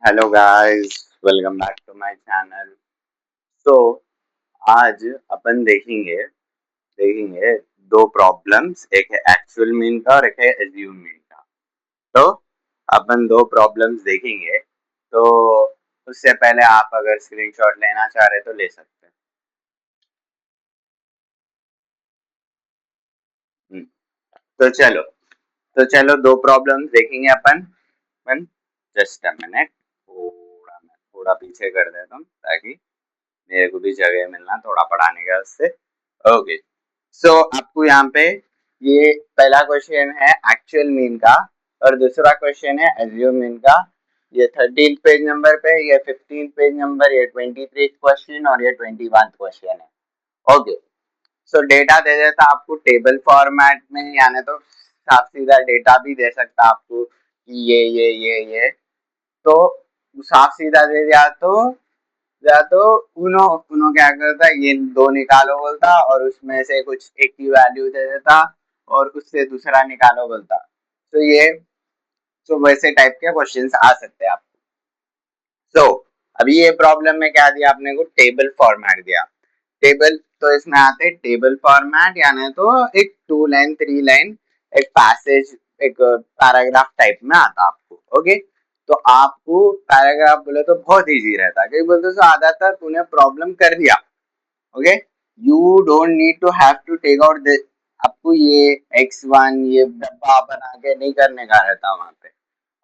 Hello guys, welcome back to my channel. तो आज अपन देखेंगे दो प्रॉब्लम्स, एक है एक्चुअल मीन का और एक है एज्यूम मीन का। तो अपन दो प्रॉब्लम्स देखेंगे। तो उससे पहले आप अगर स्क्रीनशॉट लेना चाह रहे तो ले सकते हैं। तो चलो दो प्रॉब्लम्स देखेंगे अपन। जस्ट अ मिनट, थोड़ा पीछे कर देता हूँ ताकि मेरे को भी जगह मिलना थोड़ा पढ़ाने का उससे। ओके, सो आपको यहाँ पे ये पहला क्वेश्चन है एक्चुअल मीन का और दूसरा क्वेश्चन है एज्यूम मीन का। ये 13 पेज नंबर पे, ये 15 पेज नंबर, ये 23 क्वेश्चन और ये 21 क्वेश्चन है। ओके, सो डेटा दे देता आपको टेबल फॉर्मेट में, यानी तो साफ सीधा डेटा भी दे सकता आपको कि ये तो साफ सीधा दे दिया तो या तो उनो उनो क्या करता, ये दो निकालो बोलता और उसमें से कुछ एक की वैल्यू दे देता और उससे दूसरा निकालो बोलता। तो ये तो वैसे टाइप के क्वेश्चंस आ सकते हैं आपको। तो अभी ये प्रॉब्लम में क्या दिया आपने को, टेबल फॉर्मेट दिया। टेबल तो इसमें आते हैं टेबल फॉर्मेट, यानी तो एक 2 लाइन 3 लाइन एक पैसेज, एक पैराग्राफ टाइप में आता आपको। ओके, तो आपको पैराग्राफ बोले तो बहुत इजी रहता है, क्योंकि बोलते तो ज्यादातर तूने प्रॉब्लम कर दिया। Okay, you don't need to have to take out this. आपको ये x1 ये डब्बा बना के नहीं करने का रहता वहां पे।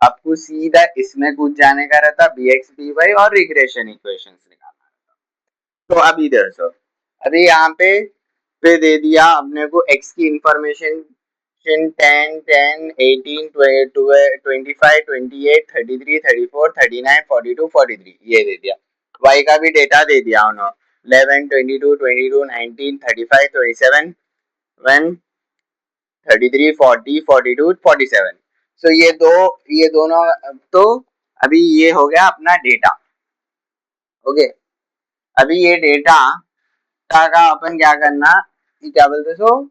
आपको सीधा इसमें कूद जाने का रहता, बी एक्स बी वाई और रिग्रेशन इक्वेशंस निकालना रहता। तो अभी देखो, अभी यहाँ पे दे दिया अपने को x की इंफॉर्मेशन 10, 10, 18, 22, 25, 28, 33, 34, 39, 42, 43 ये दे दिया। y का भी डेटा दे दिया उन्होंने 11, 22, 22, 19, 35, 27, 1, 33, 40, 42, 47। सो ये दोनों। तो अभी ये हो गया अपना डेटा। ओके, अभी ये डेटा का अपन क्या करना, क्या बोलते सो,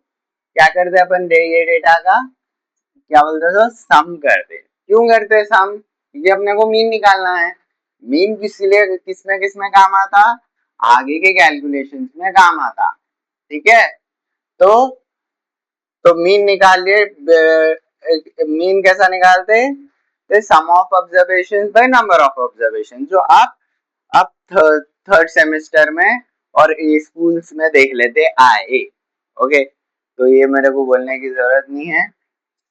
क्या करते अपन ये डेटा का क्या बोलते सो सम करते। क्यों करते सम, क्योंकि अपने को मीन निकालना है। मीन किसलिए किसमें काम आता, आगे के कैलकुलेशंस में काम आता। ठीक है, तो मीन निकाल लिए। मीन कैसा निकालते, sum of observation by number of observation, जो आप थर्ड सेमेस्टर में और स्कूल्स में देख लेते आए। ओके, तो ये मेरे को बोलने की जरूरत नहीं है।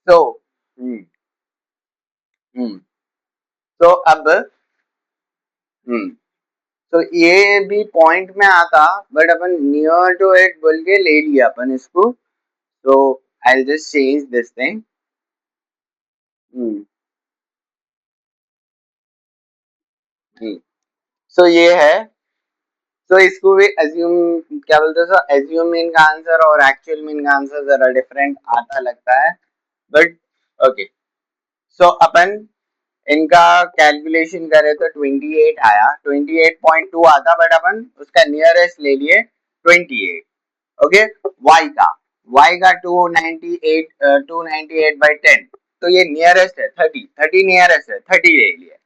तो हम्म हम्म तो अब हम्म तो ये भी पॉइंट में आता, बट अपन नियर टू इट बोल के ले लिया अपन इसको। तो I just change this thing. Hmm so ये है। तो इसको भी एज्यूम क्या बोलते हैं, एज्यूम मीन का आंसर और एक्चुअल मीन का आंसर जरा डिफरेंट आता लगता है, बट ओके। सो अपन इनका कैलकुलेशन करें तो 28 आया, 28.2 आता, बट अपन उसका नियरेस्ट ले लिए 28। ओके, वाई का 298, 298/10। तो ये नियरेस्ट है 30, 30 नियरेस्ट है, 30 ले लिए।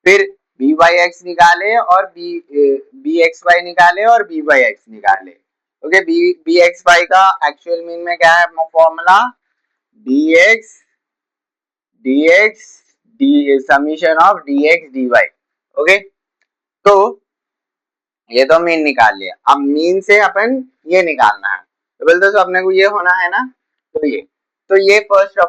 फिर बी वाई एक्स निकाले और बी एक्स वाई निकाले और बी वाई एक्स निकाले। ओके, बी एक्स वाई का एक्चुअल मीन में क्या है formula, d x d x d summation of d x d y. Okay, तो ये तो मीन निकाल लिया। अब मीन से अपन ये निकालना है, तो बोलते तो अपने को ये होना है ना। तो ये first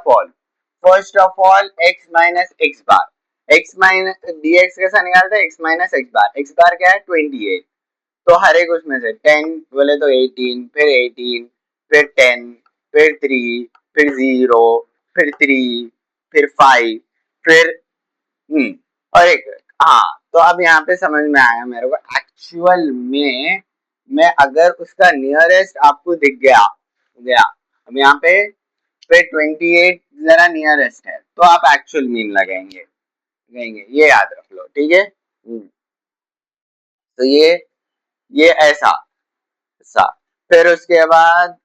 of all x minus x bar, x minus D x कैसा निकालते हैं, एक्स माइनस एक्स बार। एक्स बार क्या है 28। तो हर एक उसमें से 10 बोले तो 18, फिर 18, फिर 10, फिर 3, फिर 0, फिर 3, फिर 5, फिर और एक। हाँ, तो अब यहाँ पे समझ में आया मेरे को, एक्चुअल में मैं अगर उसका नियरेस्ट आपको दिख गया गया अब यहाँ पे 28 जरा नियरेस्ट है, तो आप एक्चुअल मीन लगाएंगे, ये याद रख लो। ठीक है, तो ये ऐसा। फिर उसके बाद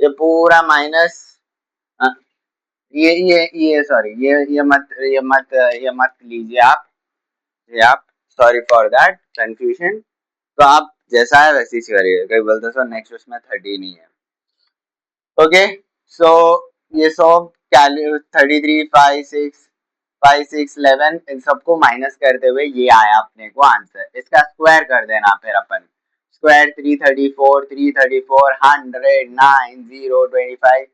ये पूरा माइनस ये सॉरी, ये मत लीजिए आप, ये आप, सॉरी फॉर दैट कंफ्यूजन। तो आप जैसा है वैसे ही करिए, कहीं बोलते सो नेक्स्ट उसमें 30 नहीं है। ओके, सो ये सब 33, 5, 6, 5, 6, 11 इन सबको माइनस करते हुए ये आया अपने को आंसर। इसका स्क्वायर कर देना फिर अपन, स्क्वायर 334, 100, 9, 0, 25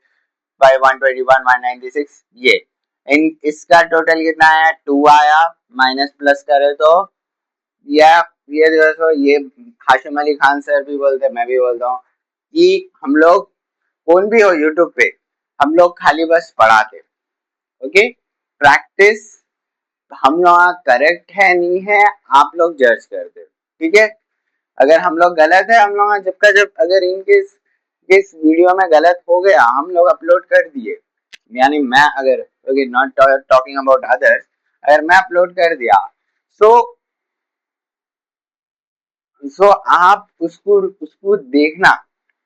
बाई 121, 196, ये इन इसका टोटल कितना आया, 2 आया। माइनस प्लस करे तो या ये देखो, ये हाशिम अली खान सर भी बोलते हैं, मैं भी बोलता हूँ कि हम लोग कौन भी हो यूट्यूब पे, हम लोग खाली बस पढ़ाते, ओके, प्रैक्टिस हम लोग करेक्ट है नहीं है आप लोग जज करते, ठीक है। अगर हम लोग गलत है, हम लोग जब अगर इनके इस वीडियो में गलत हो गया, हम लोग अपलोड कर दिए, यानी मैं अगर, okay, not talking about others, अगर मैं अपलोड कर दिया, सो आप उसको उसको देखना,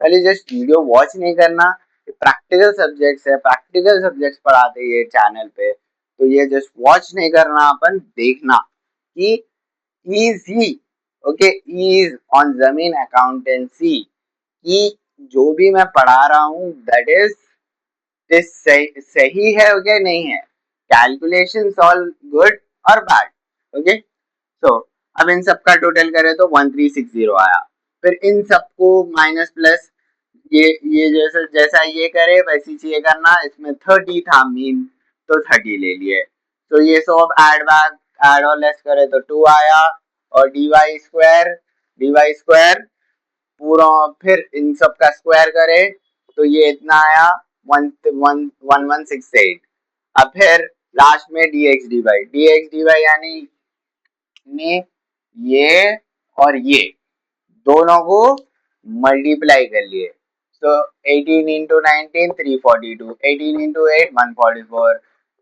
पहले जस्ट वीडियो वॉच नहीं करना। प्रैक्टिकल सब्जेक्ट्स है, प्रैक्टिकल सब्जेक्ट्स पढ़ाते हैं ये चैनल पे, तो ये जस्ट वॉच नहीं करना, अपन देखना कि is he, okay, is on जमीन अकाउंटेंसी, कि जो भी मैं पढ़ा रहा हूँ दैट इज सही है, ओके, नहीं है, कैलकुलेशन ऑल गुड और बैड, ओके। तो अब इन सब का टोटल करें तो 1360 आया। फिर इन सबको माइनस प्लस, ये जैसे जैसा ये करे वैसी चीजें करना। इसमें 30 था मीन, तो 30 ले लिए। तो ये सब ऐड बैक, ऐड और लेस करे तो 2 आया। और dy स्क्वायर पूरा, फिर इन सब का स्क्वायर करे तो ये इतना आया, 1168। अब फिर लास्ट में dx dy यानी में ये और ये दोनों को मल्टीप्लाई कर लिए, तो 18 इंटू 19 342, 18 इंटू 8 144,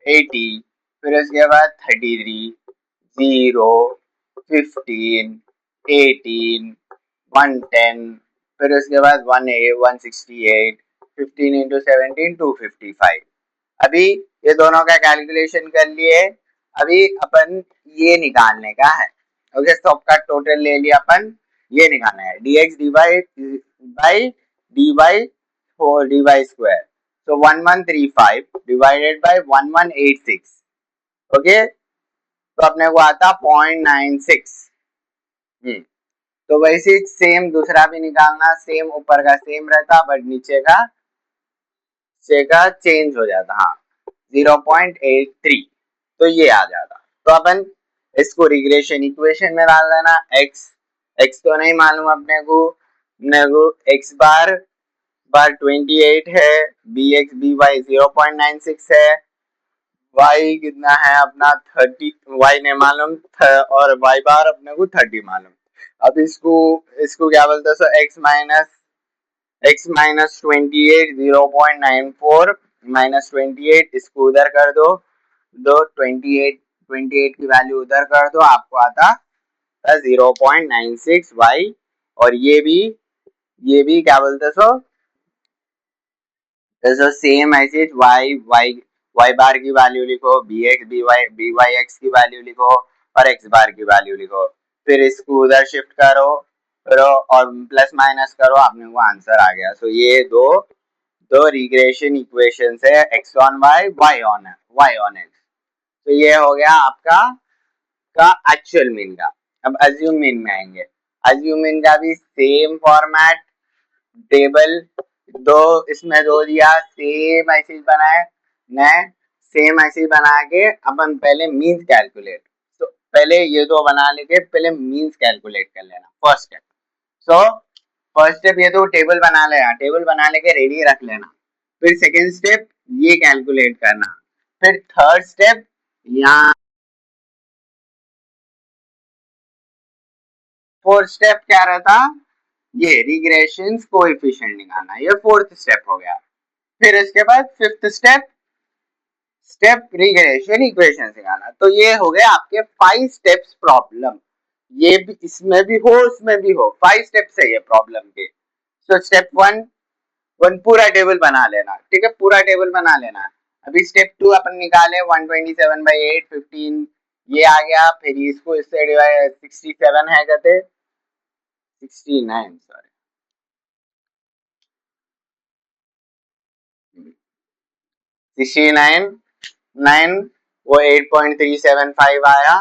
80, फिर उसके बाद 33, 0, 15, 18, 110, फिर उसके बाद 168, 15 इंटू 17 255। अभी ये दोनों का कैलकुलेशन कर लिए। अभी अपन ये निकालने का है, ओके, सबका टोटल ले लिया अपन, ये निकालना है dx dy by dy four dy square, तो 1135 डिवाइडेड बाई 1186, ओके, तो अपने को आता 0.96। तो वैसे सेम दूसरा भी निकालना, सेम ऊपर का सेम रहता बट नीचे का चेंज हो जाता, हाँ, 0.83, तो ये आ जाता। तो अपन इसको रिग्रेशन इक्वेशन में डाल देना, x तो नहीं मालूम अपने को x बार 28 है, bx by 0.96 है, y कितना है अपना 30, y नहीं मालूम और y बार अपने को 30 मालूम। अब इसको क्या बोलते हैं, सो x माइनस 28 0.94 - 28, इसको उधर कर दो 28 की वैल्यू उधर कर दो, आपको आता 0.96y। और ये भी क्या बोलते सो सेम ऐसे y बार की वैल्यू लिखो, by x की वैल्यू लिखो और x बार की वैल्यू लिखो, फिर इसको उधर शिफ्ट करो और प्लस माइनस करो, आपने को आंसर आ गया। सो ये दो रिग्रेशन इक्वेशन है, x on y on x। तो ये हो गया आपका एक्चुअल मीन का। अब अज्यूम मीन में आएंगे। अज्यूम मीन का भी सेम फॉर्मेट, टेबल इसमें दो दिया, सेम ऐसे बनाए, नए सेम ऐसे बना के अपन पहले मीन्स कैलकुलेट, तो पहले ये दो बना लेके पहले मीन्स कैलकुलेट कर लेना first step. So first step ये तो टेबल बना लेना, टेबल बना लेके रेडी रख लेना। फिर सेकेंड स्टेप ये कैलकुलेट करना। फिर थर्ड स्टेप यहाँ, फोर्थ स्टेप क्या रहता, ये रिग्रेशन कोएफिशिएंट निकालना, ये फोर्थ स्टेप हो गया। फिर इसके बाद फिफ्थ स्टेप रिग्रेशन इक्वेशन निकालना। तो ये हो गया आपके 5 स्टेप्स प्रॉब्लम। ये भी इसमें भी हो उसमें भी हो, 5 स्टेप्स है ये प्रॉब्लम के। सो स्टेप वन पूरा टेबल बना लेना, ठीक है, पूरा टेबल बना लेना। अभी स्टेप 2 अपन निकाले 127/8 15 ये आ गया, फिर इसको इससे डिवाइड 67 है कहते 69 सॉरी 69 9 वो 8.375 आया।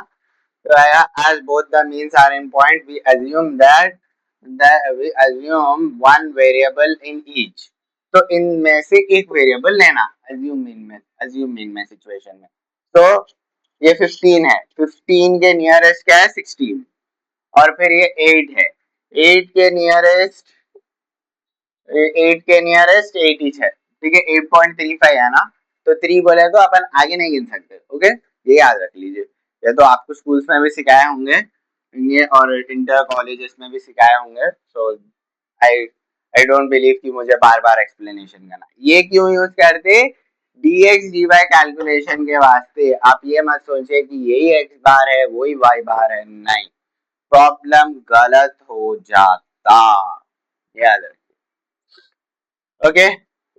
तो आया as both the means are in point we assume that we assume one variable in each। तो इनमें से एक वेरिएबल लेना assume mean में सिचुएशन में। तो ये 15 है, 15 के नियरेस्ट क्या है 16 और फिर ये 8 है, 8 के नियरेस्ट 8 ही है, ठीक है 8.35 है ना, तो 3 बोले तो अपन आगे नहीं गिन सकते। ओके ये याद रख लीजिए, ये तो आपको स्कूल्स में भी सिखाए होंगे ये और इंटर कॉलेजेस में भी सिखाए होंगे। सो आई आई डोंट बिलीव कि मुझे बार बार एक्सप्लेनेशन करना। ये क्यों यूज करते dx dy कैलकुलेशन के वास्ते। आप ये मत सोचिए कि यही x बार है वही y बार है, नहीं, प्रॉब्लम गलत हो जाता, याद रखिए। Okay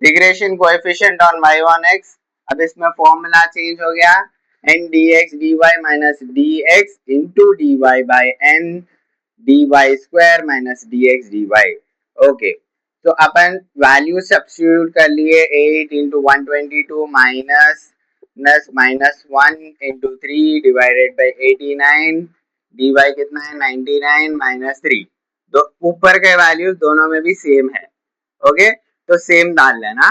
regression coefficient on y1x, अब इसमें फॉर्मूला चेंज हो गया n dx dy minus dx into dy by n dy square minus dx dy। Okay तो अपन वैल्यू सब्स्टिट्यूट कर लिए 8 into 122 minus 1 into 3 divided by 89 dy कितना है 99 माइनस 3। तो ऊपर के वैल्यूज दोनों में भी सेम है। ओके तो सेम डाल लेना।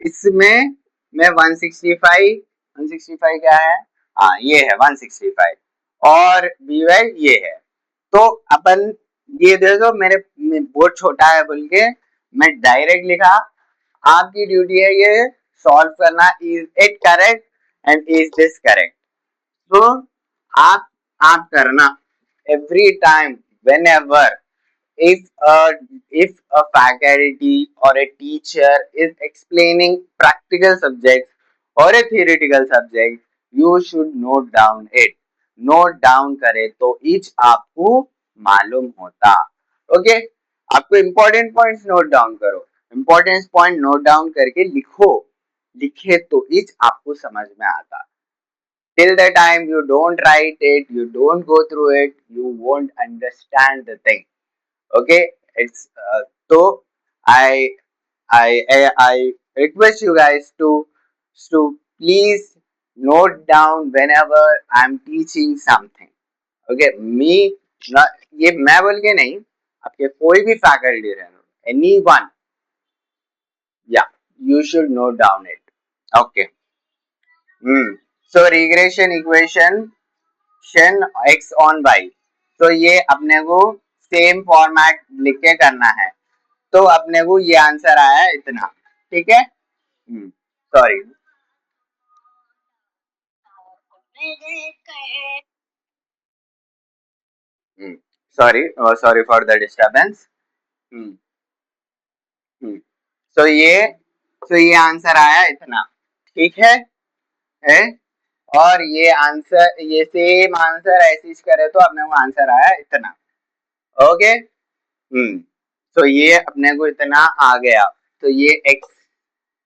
इसमें मैं 165 क्या है, हाँ ये है 165 और बी वाई ये है। तो अपन ये देखो मेरे बोर्ड छोटा है बोल के मैं डायरेक्ट लिखा, आपकी ड्यूटी है ये सॉल्व करना, is it correct and is this correct. तो आप करना every time whenever if a faculty or a teacher is explaining practical subjects or a theoretical subject you should note down it। Note down करे तो etch आपको मालूम होता। Okay आपको important points note down करो, इंपॉर्टेंट पॉइंट नोट डाउन करके लिखो, लिखे तो इच आपको समझ में आता। till the time you don't write it, you don't go through it, you won't understand the thing। okay it's so I, I request you guys to please note down whenever I'm teaching something। okay me ये मैं बोल के नहीं, आपके कोई भी faculty रहे anyone, yeah you should note down it। okay so regression equation x on y, तो ये अपने को सेम फॉर्मेट लिख के करना है। तो अपने को ये आंसर आया इतना, ठीक है sorry sorry for the disturbance. तो ये आंसर आया इतना, ठीक है? और ये आंसर ये सेम आंसर ऐसे करे तो अपने को आंसर आया इतना। ओके तो ये अपने को इतना आ गया। तो ये x,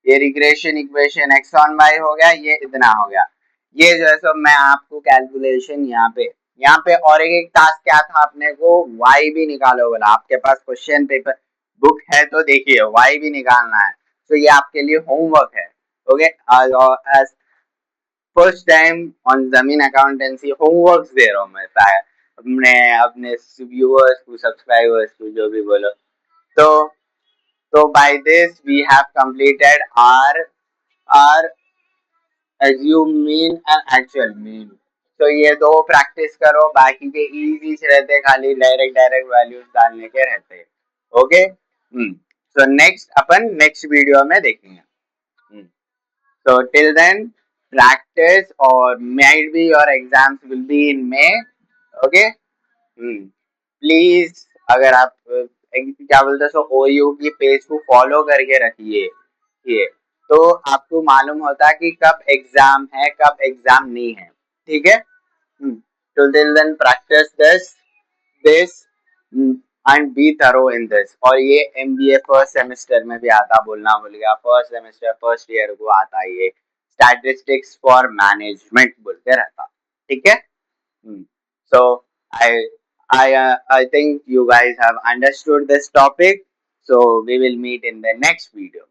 ये regression equation x on y हो गया, ये इतना हो गया। ये जो है सो मैं आपको कैलकुलेशन यहाँ पे और एक टास्क क्या था, अपने को y भी निकालो बोला। आपके पास क्वेश्चन पेपर बुक है तो देखिए y भी निकालना है, तो ये आपके लिए होमवर्क है। Okay as first time on जमीन अकाउंटेंसी होमवर्क दे रहा हूँ मैं अपने अपने व्यूअर्स को, सब्सक्राइबर्स को, जो भी बोलो। तो by this we have completed our assume mean and actual mean। तो ये दो प्रैक्टिस करो, बाकी के इजी रहते, खाली डायरेक्ट वैल्यूज डालने के रहते। ओके so नेक्स्ट अपन नेक्स्ट वीडियो में देखेंगे। so till then practice or might be your exams will be in May। okay please अगर आप क्या बोलते सो OU की पेज को फॉलो करके रखिए, ये तो आपको मालूम होता है कि कब एग्जाम है कब एग्जाम नहीं है, ठीक है? तो till then practice this and be thorough in this। और ये MBA फर्स्ट सेमेस्टर में भी आता, बोलना भूल गया, फर्स्ट सेमेस्टर फर्स्ट ईयर को आता है ये स्टैटिस्टिक्स फॉर मैनेजमेंट बोलते रहता, ठीक है। So I think you guys have understood this topic. So we will meet in the next video.